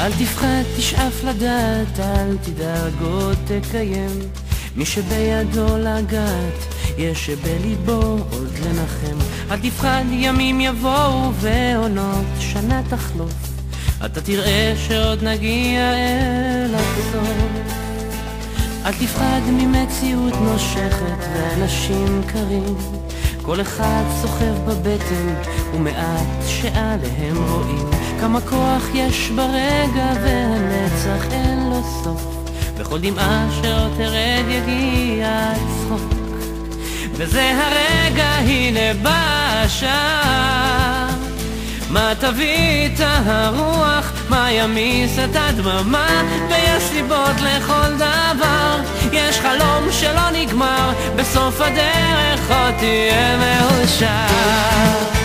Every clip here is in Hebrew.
אל תפחד, תשאף לדעת, אל תדאג עוד תקיים. מי שבידו לגעת, יש שבליבו עוד לנחם. אל תפחד, ימים יבואו ועונות שנה תחלוף, אתה תראה שעוד נגיע אל הסוף. אל תפחד ממציאות נושכת ואנשים קרים, כל אחד סוחב בבטן ומעט שעליהם רואים. כמה כוח יש ברגע והנצח אין לו סוף, בכל דמעה שעוד תרד יגיע הצחוק. וזה הרגע, הנה בא השעה, מה תביא את הרוח, מה ימיס את הדממה. ויש סיבות לכל דבר, יש חלום שלא נגמר, בסוף הדרך עוד תהיה מאושר.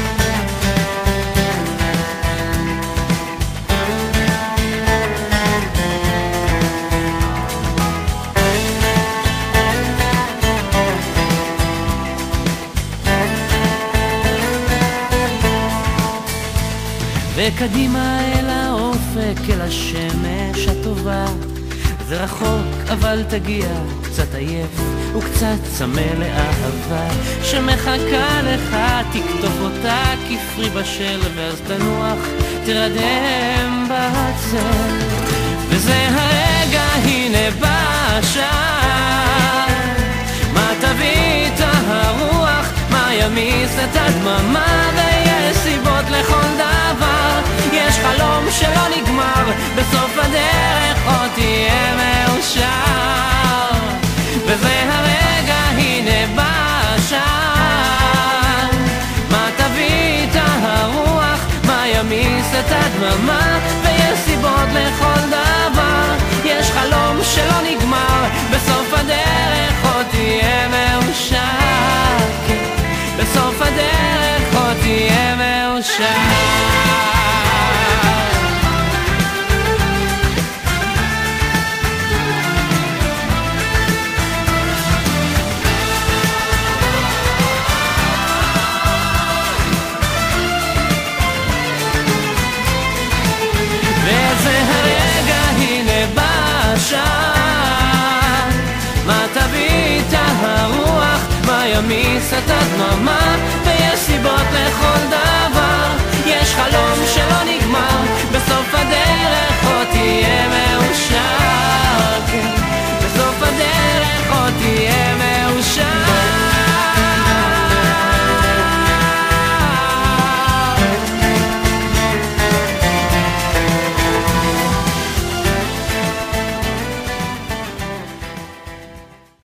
וקדימה אל האופק, אל השמש הטובה. זה רחוק אבל תגיע, קצת עייף וקצת צמא לאהבה שמחכה לך, תקטוף אותה כפרי בשל, ואז תנוח, תרדם בצל. וזה הרגע, הנה בא השעה, מה תביא את הרוח, מה ימיס את הדממה. ויש סיבות לכל דבר, יש חלום שלא נגמר, בסוף הדרך עוד תהיה מאושר. וזה הרגע, הנה בא השעה, מה תביא את הרוח, מה ימיס את הדממה. ויש סיבות לכל דבר, יש חלום שלא נגמר, בסוף הדרך עוד תהיה מאושר. בסוף הדרך עוד תהיה מאושר.